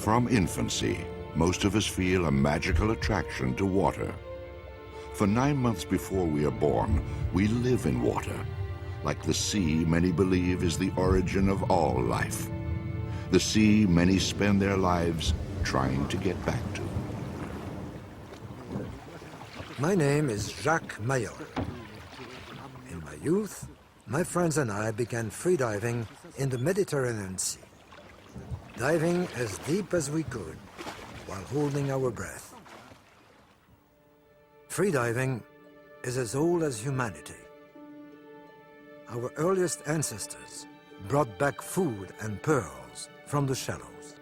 From infancy, most of us feel a magical attraction to water. For 9 months before we are born, we live in water. Like the sea, many believe is the origin of all life. The sea many spend their lives trying to get back to. My name is Jacques Mayor. In my youth, my friends and I began freediving in the Mediterranean Sea, diving as deep as we could while holding our breath. Freediving is as old as humanity. Our earliest ancestors brought back food and pearls from the shallows.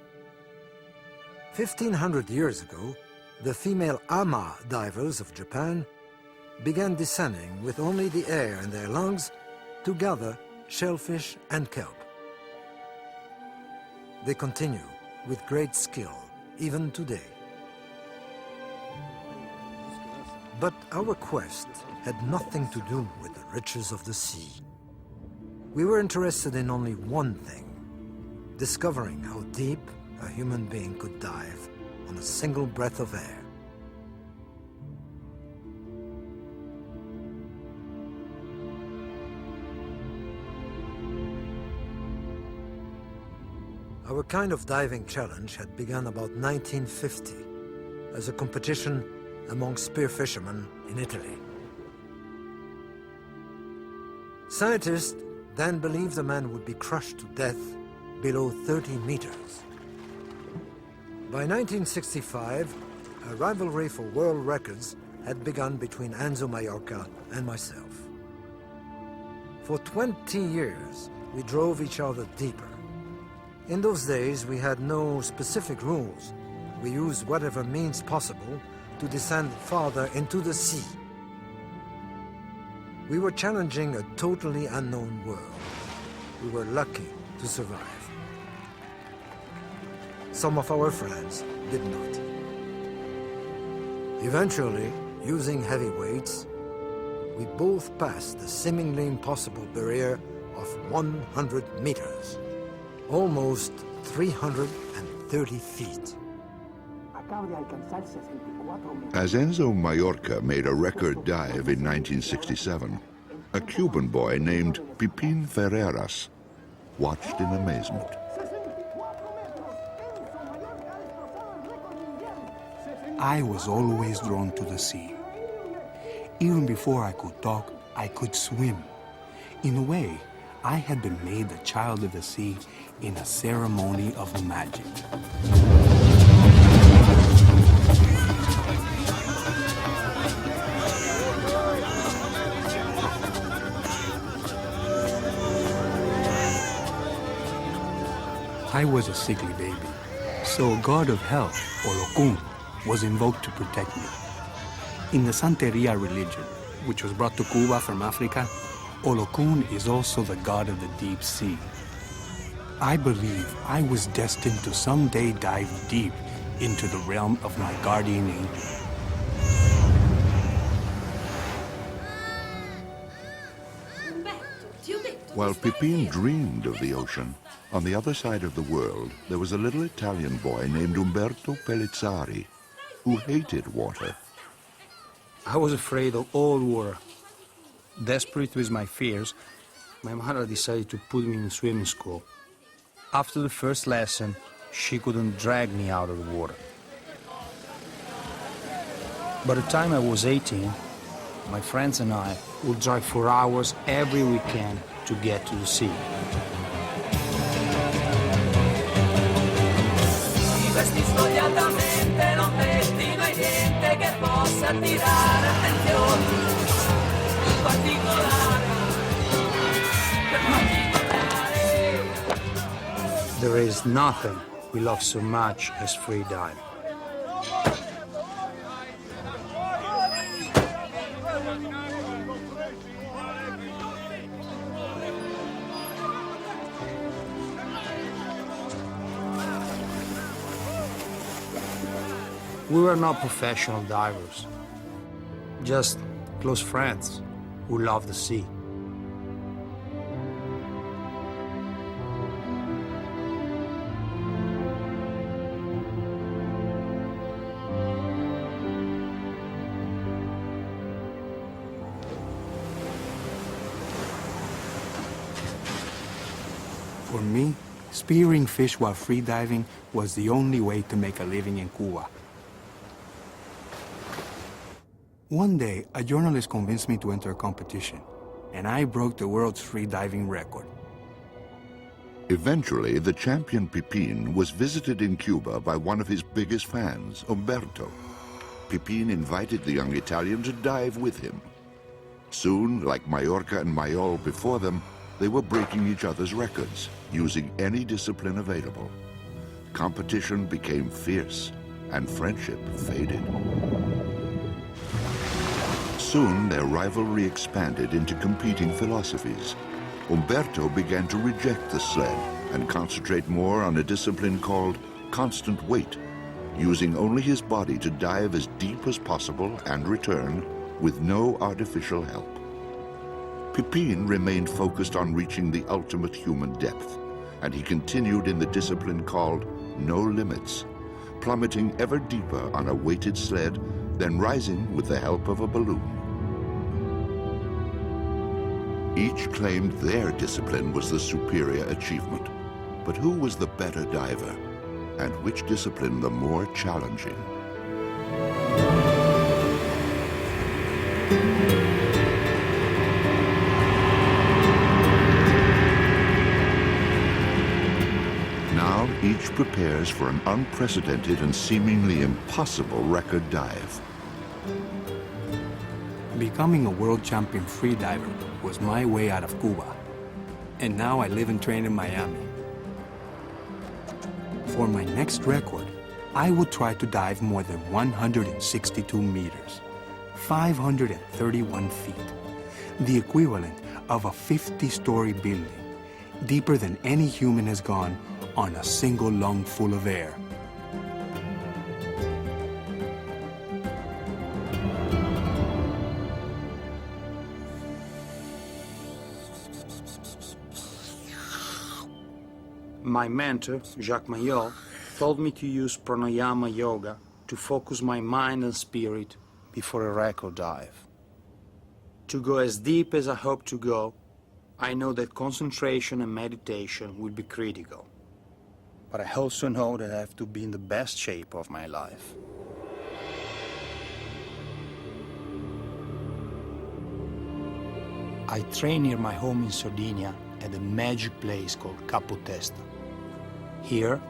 1,500 years ago, the female ama divers of Japan began descending with only the air in their lungs to gather shellfish and kelp. They continue with great skill even today. But our quest had nothing to do with the riches of the sea. We were interested in only one thing: discovering how deep a human being could dive on a single breath of air. Our kind of diving challenge had begun about 1950 as a competition among spear fishermen in Italy. Scientists then believed the man would be crushed to death below 30 meters. By 1965, a rivalry for world records had begun between Enzo Maiorca and myself. For 20 years, we drove each other deeper. In those days, we had no specific rules. We used whatever means possible to descend farther into the sea. We were challenging a totally unknown world. We were lucky to survive. Some of our friends did not. Eventually, using heavy weights, we both passed the seemingly impossible barrier of 100 meters. Almost 330 feet. As Enzo Maiorca made a record dive in 1967, a Cuban boy named Pipin Ferreras watched in amazement. I was always drawn to the sea. Even before I could talk, I could swim. In a way, I had been made the child of the sea in a ceremony of magic. I was a sickly baby, so a god of health, or Océano, was invoked to protect me. In the Santeria religion, which was brought to Cuba from Africa, Olokun is also the god of the deep sea. I believe I was destined to someday dive deep into the realm of my guardian angel. While Pipin dreamed of the ocean, on the other side of the world, there was a little Italian boy named Umberto Pellizzari who hated water. I was afraid of all water. Desperate with my fears, my mother decided to put me in swimming school. After the first lesson, she couldn't drag me out of the water. By the time I was 18, my friends and I would drive for hours every weekend to get to the sea. There is nothing we love so much as free diving. We were not professional divers, just close friends who love the sea. For me, spearing fish while freediving was the only way to make a living in Cuba. One day, a journalist convinced me to enter a competition, and I broke the world's freediving record. Eventually, the champion Pipin was visited in Cuba by one of his biggest fans, Umberto. Pipin invited the young Italian to dive with him. Soon, like Mallorca and Mayol before them, they were breaking each other's records, using any discipline available. Competition became fierce, and friendship faded. Soon, their rivalry expanded into competing philosophies. Umberto began to reject the sled and concentrate more on a discipline called constant weight, using only his body to dive as deep as possible and return with no artificial help. Pipin remained focused on reaching the ultimate human depth, and he continued in the discipline called no limits, plummeting ever deeper on a weighted sled, then rising with the help of a balloon. Each claimed their discipline was the superior achievement. But who was the better diver? And which discipline the more challenging? Now each prepares for an unprecedented and seemingly impossible record dive. Becoming a world champion freediver was my way out of Cuba. And now I live and train in Miami. For my next record, I would try to dive more than 162 meters, 531 feet, the equivalent of a 50-story building, deeper than any human has gone on a single lung full of air. My mentor, Jacques Mayol, told me to use pranayama yoga to focus my mind and spirit before a record dive. To go as deep as I hope to go, I know that concentration and meditation will be critical. But I also know that I have to be in the best shape of my life. I train near my home in Sardinia at a magic place called Capo Testa. Here,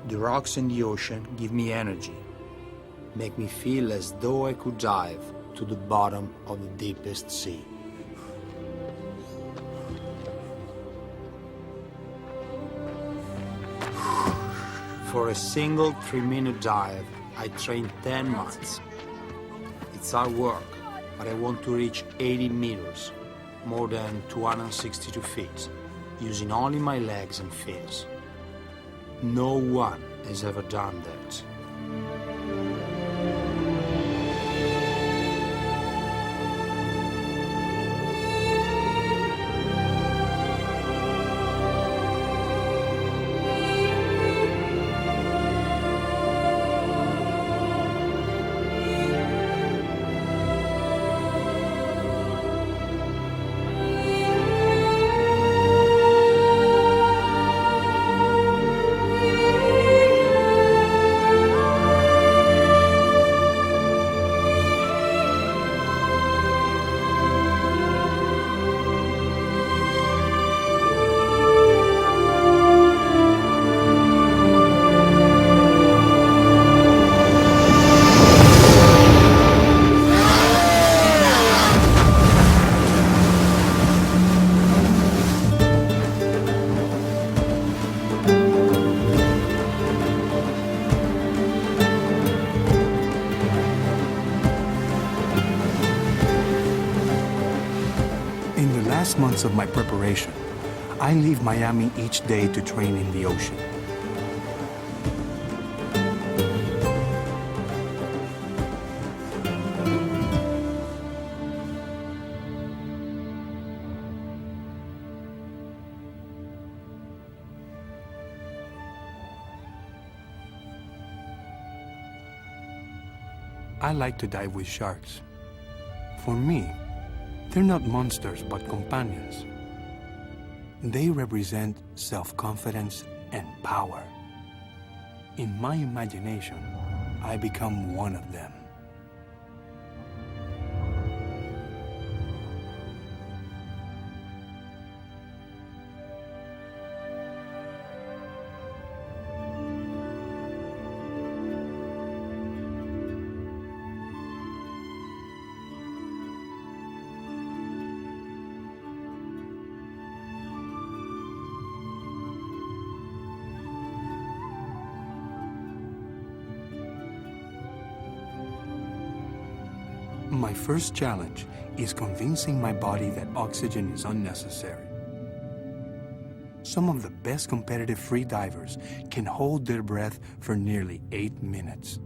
the rocks and the ocean give me energy, make me feel as though I could dive to the bottom of the deepest sea. For a single 3-minute dive, I trained 10 months. It's hard work, but I want to reach 80 meters, more than 262 feet, using only my legs and fins. No one has ever done that. Months of my preparation, I leave Miami each day to train in the ocean. I like to dive with sharks. For me, they're not monsters, but companions. They represent self-confidence and power. In my imagination, I become one of them. My first challenge is convincing my body that oxygen is unnecessary. Some of the best competitive free divers can hold their breath for nearly 8 minutes.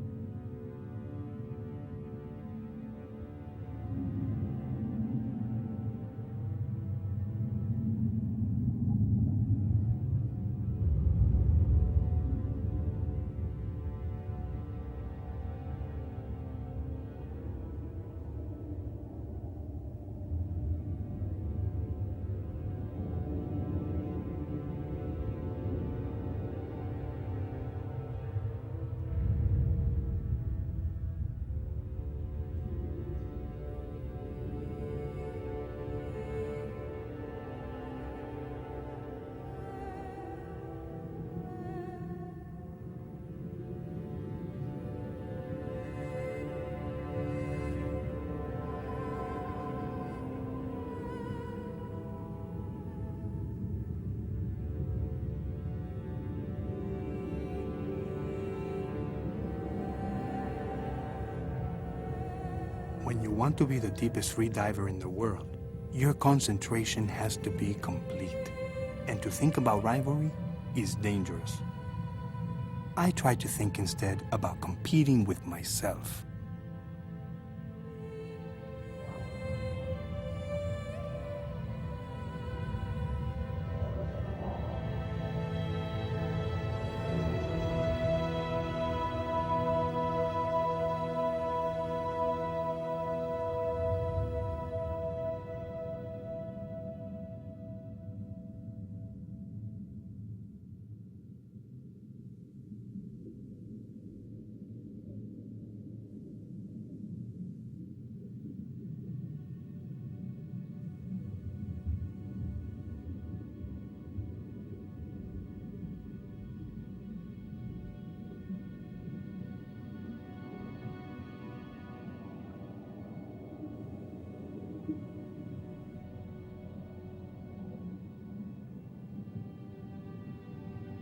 When you want to be the deepest free diver in the world, your concentration has to be complete. And to think about rivalry is dangerous. I try to think instead about competing with myself.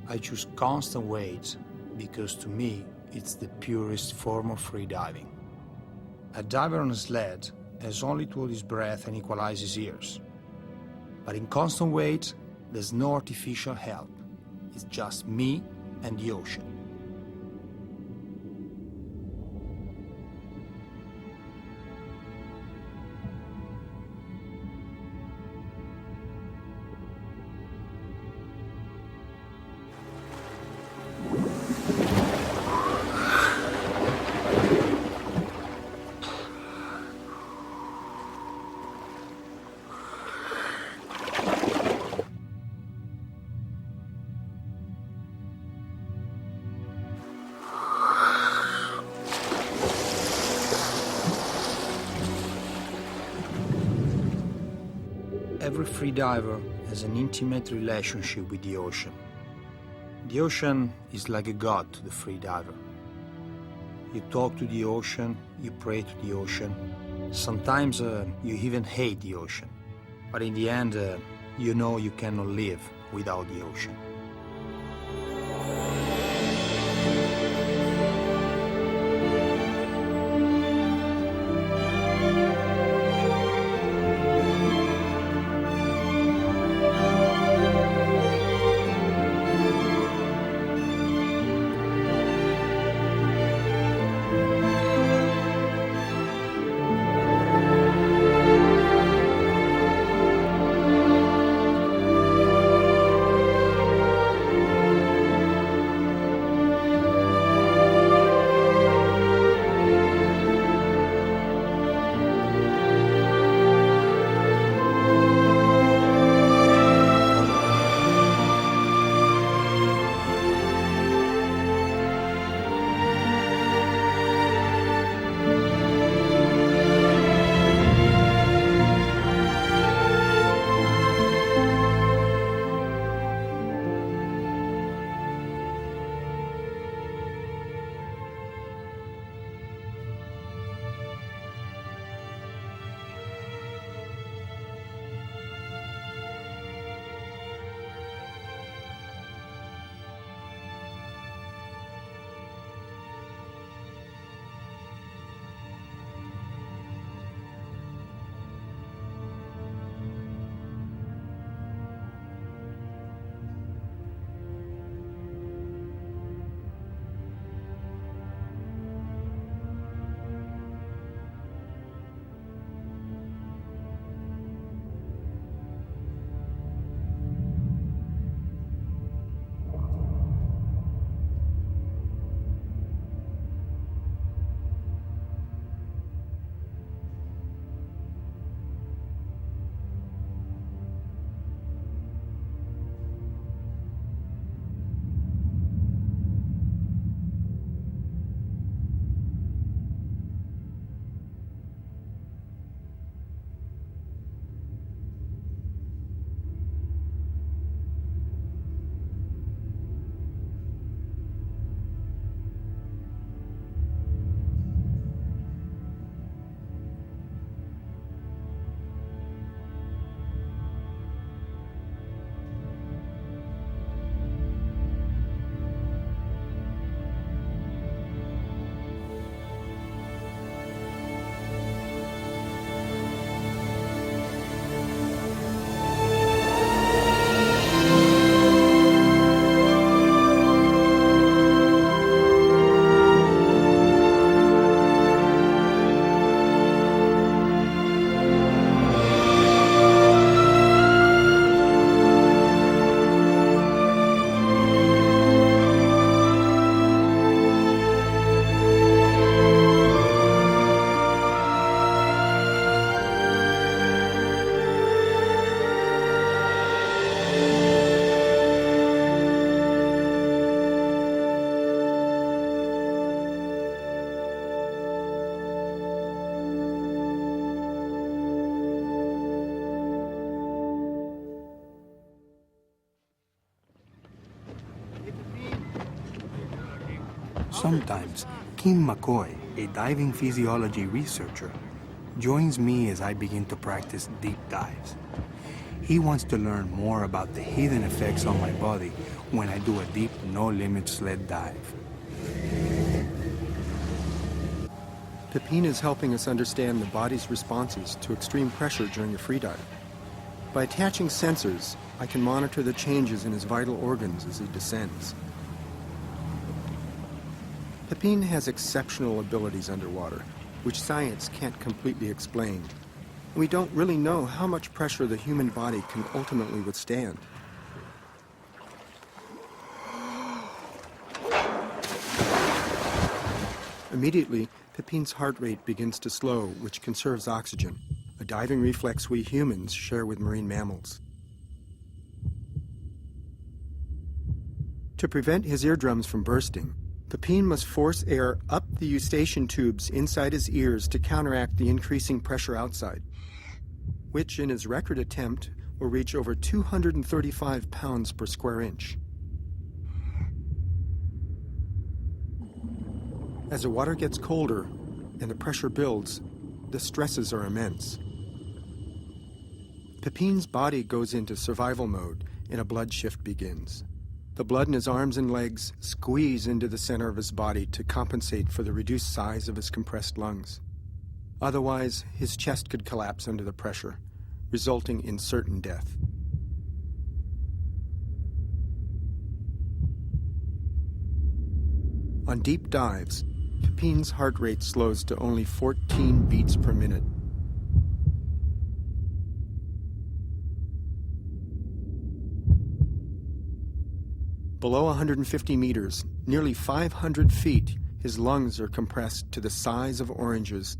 I choose constant weights because to me it's the purest form of free diving. A diver on a sled has only to hold his breath and equalize his ears. But in constant weight, there's no artificial help. It's just me and the ocean. Every free diver has an intimate relationship with the ocean. The ocean is like a god to the free diver. You talk to the ocean, you pray to the ocean. Sometimes you even hate the ocean. But in the end, you know you cannot live without the ocean. Sometimes, Kim McCoy, a diving physiology researcher, joins me as I begin to practice deep dives. He wants to learn more about the hidden effects on my body when I do a deep, no-limit sled dive. Pipin is helping us understand the body's responses to extreme pressure during a free dive. By attaching sensors, I can monitor the changes in his vital organs as he descends. Pipin has exceptional abilities underwater, which science can't completely explain. We don't really know how much pressure the human body can ultimately withstand. Immediately, Pipin's heart rate begins to slow, which conserves oxygen, a diving reflex we humans share with marine mammals. To prevent his eardrums from bursting, Pipin must force air up the eustachian tubes inside his ears to counteract the increasing pressure outside, which in his record attempt will reach over 235 pounds per square inch. As the water gets colder and the pressure builds, the stresses are immense. Pipin's body goes into survival mode and a blood shift begins. The blood in his arms and legs squeeze into the center of his body to compensate for the reduced size of his compressed lungs. Otherwise, his chest could collapse under the pressure, resulting in certain death. On deep dives, Pipin's heart rate slows to only 14 beats per minute. Below 150 meters, nearly 500 feet, his lungs are compressed to the size of oranges.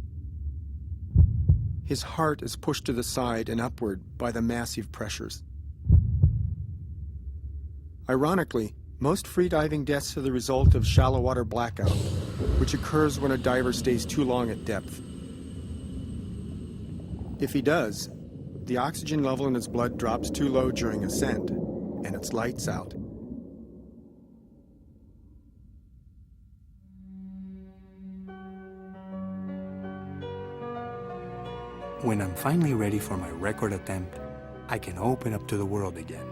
His heart is pushed to the side and upward by the massive pressures. Ironically, most freediving deaths are the result of shallow water blackout, which occurs when a diver stays too long at depth. If he does, the oxygen level in his blood drops too low during ascent, and it's lights out. When I'm finally ready for my record attempt, I can open up to the world again.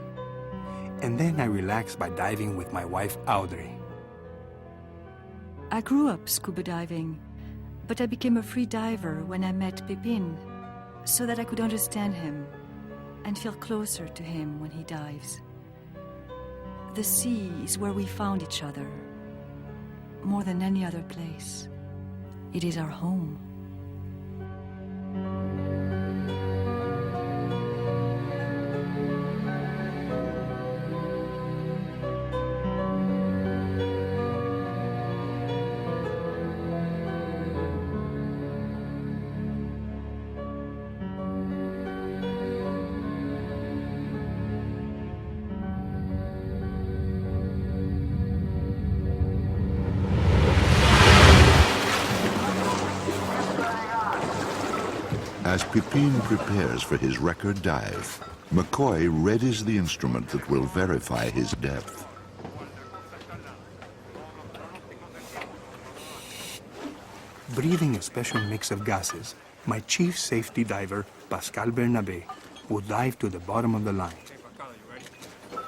And then I relax by diving with my wife, Audrey. I grew up scuba diving, but I became a free diver when I met Pipin, so that I could understand him and feel closer to him when he dives. The sea is where we found each other, more than any other place. It is our home. As Pipin prepares for his record dive, McCoy readies the instrument that will verify his depth. Breathing a special mix of gases, my chief safety diver, Pascal Bernabé, would dive to the bottom of the line.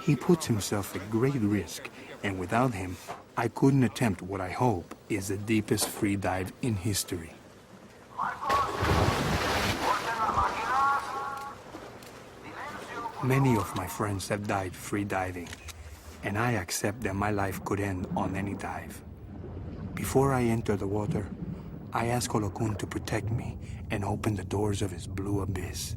He puts himself at great risk, and without him, I couldn't attempt what I hope is the deepest free dive in history. Many of my friends have died free diving, and I accept that my life could end on any dive. Before I enter the water, I ask Olokun to protect me and open the doors of his blue abyss.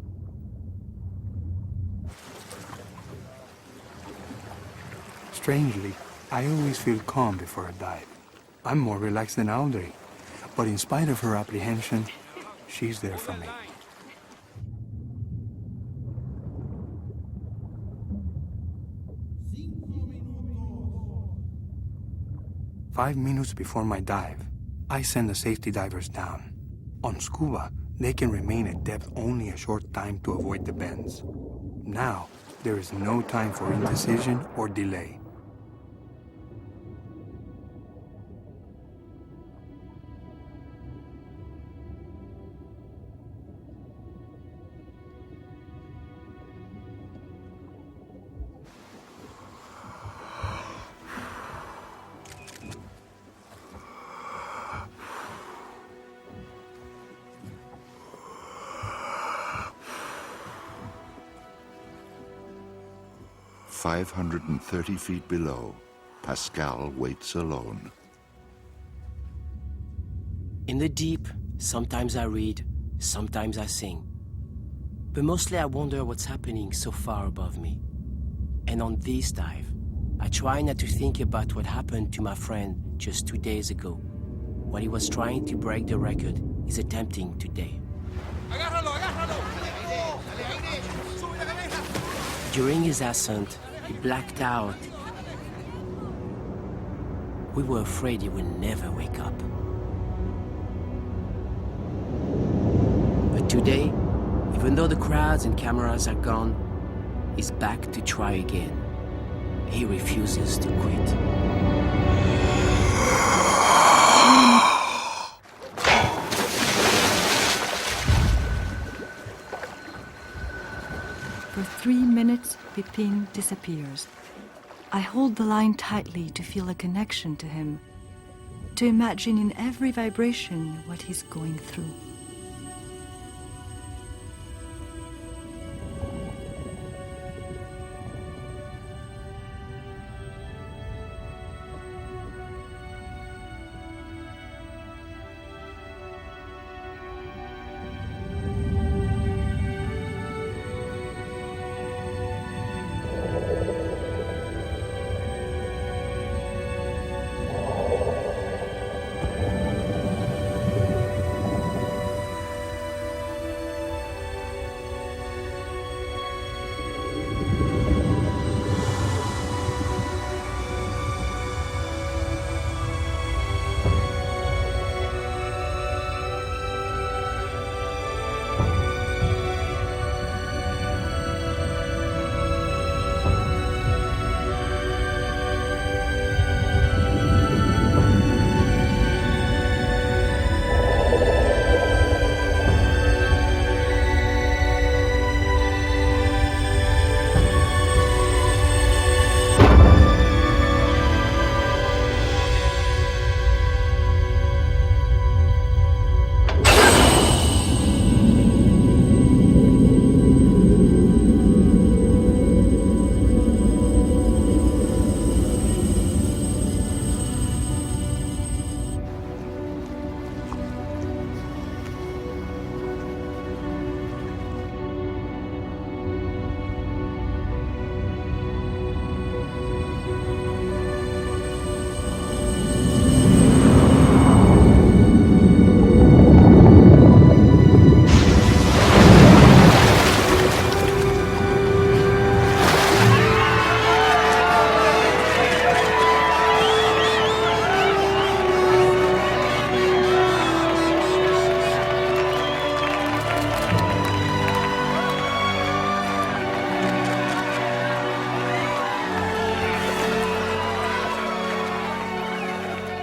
Strangely, I always feel calm before a dive. I'm more relaxed than Audrey, but in spite of her apprehension, she's there for me. 5 minutes before my dive, I send the safety divers down. On scuba, they can remain at depth only a short time to avoid the bends. Now, there is no time for indecision or delay. 530 feet below, Pascal waits alone. In the deep, sometimes I read, sometimes I sing. But mostly I wonder what's happening so far above me. And on this dive, I try not to think about what happened to my friend just 2 days ago. What he was trying to break the record is attempting today. During his ascent, he blacked out. We were afraid he would never wake up. But today, even though the crowds and cameras are gone, he's back to try again. He refuses to quit. For 3 minutes, Pipin disappears. I hold the line tightly to feel a connection to him, to imagine in every vibration what he's going through.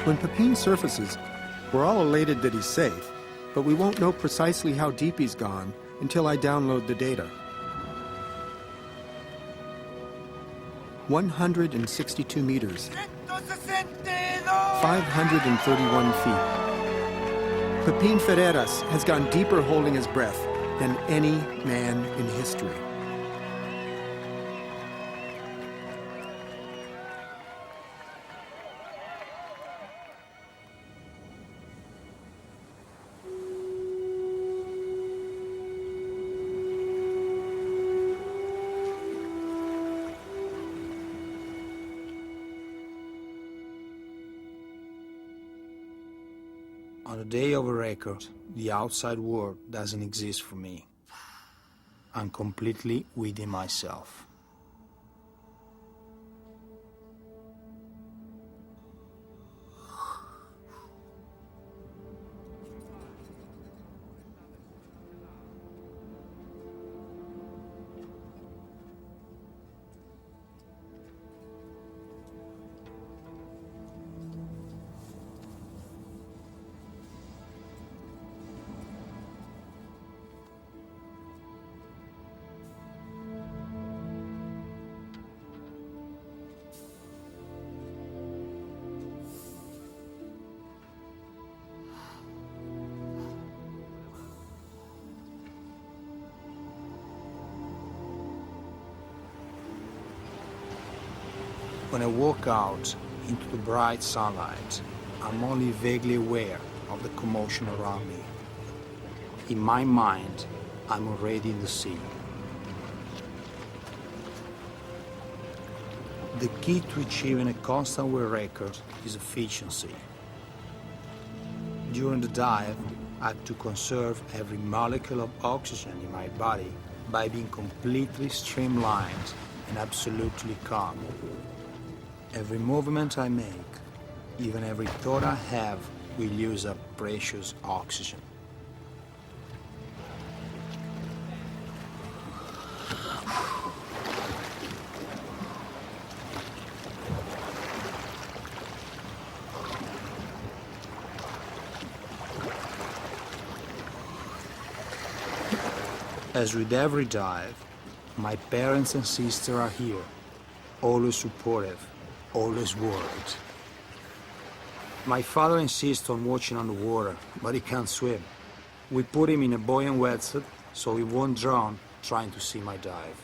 When Pipin surfaces, we're all elated that he's safe, but we won't know precisely how deep he's gone until I download the data. 162 meters. 531 feet. Pipin Ferreras has gone deeper holding his breath than any man in history. On the day of a record, the outside world doesn't exist for me. I'm completely within myself. When I walk out into the bright sunlight, I'm only vaguely aware of the commotion around me. In my mind, I'm already in the sea. The key to achieving a constant world record is efficiency. During the dive, I had to conserve every molecule of oxygen in my body by being completely streamlined and absolutely calm. Every movement I make, even every thought I have, will use up precious oxygen. As with every dive, my parents and sister are here, always supportive, always worried. My father insists on watching on the water, but he can't swim. We put him in a buoyant wetsuit so he won't drown trying to see my dive.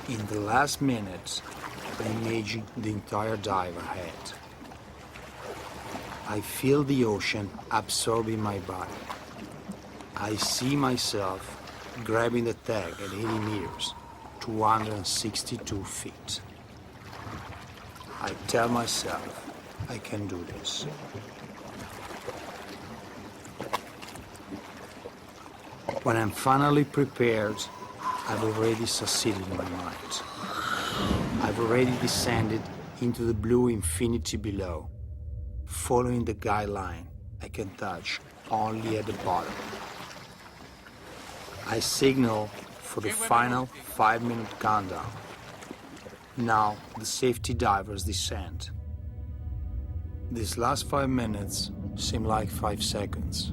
In the last minutes, I imagine the entire dive ahead. I feel the ocean absorbing my body. I see myself grabbing the tag at 80 meters, 262 feet. I tell myself I can do this. When I'm finally prepared, I've already succeeded in my mind. I've already descended into the blue infinity below, following the guideline I can touch only at the bottom. I signal for the final 5-minute countdown. Now the safety divers descend. These last 5 minutes seem like 5 seconds.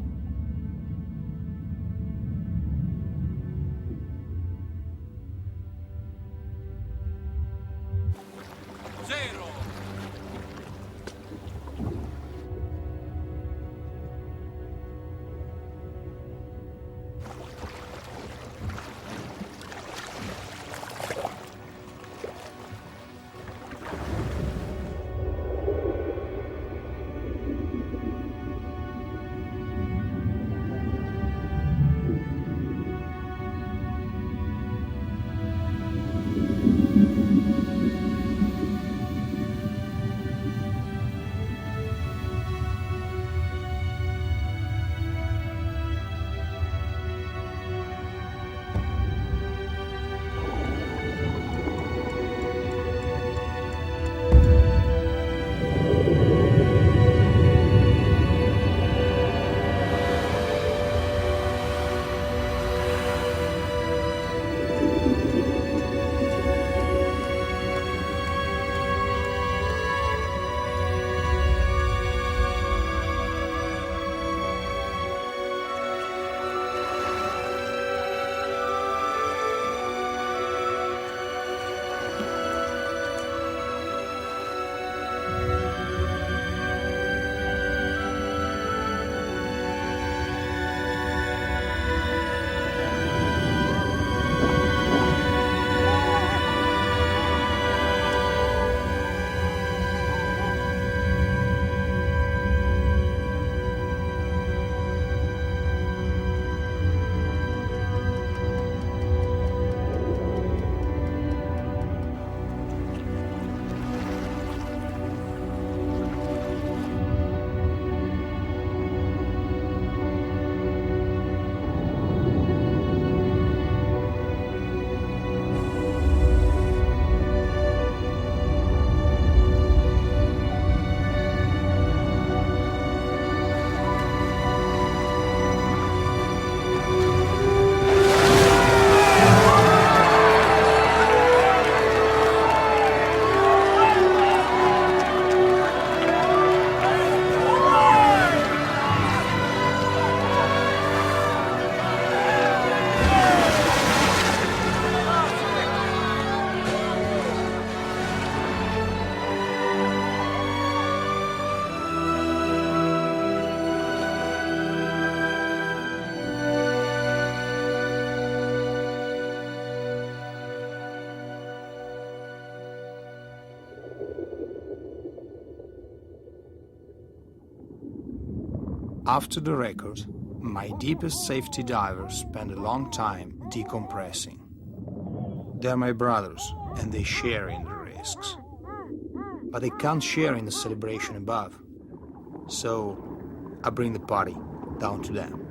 After the record, my deepest safety divers spend a long time decompressing. They're my brothers, and they share in the risks. But they can't share in the celebration above. So I bring the party down to them.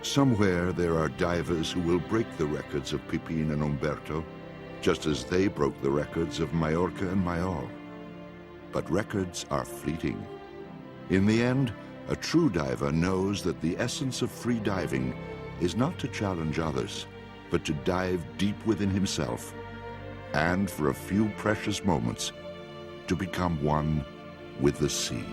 Somewhere there are divers who will break the records of Pipin and Umberto, just as they broke the records of Majorca and Mayol. But records are fleeting. In the end, a true diver knows that the essence of free diving is not to challenge others, but to dive deep within himself, and for a few precious moments, to become one with the sea.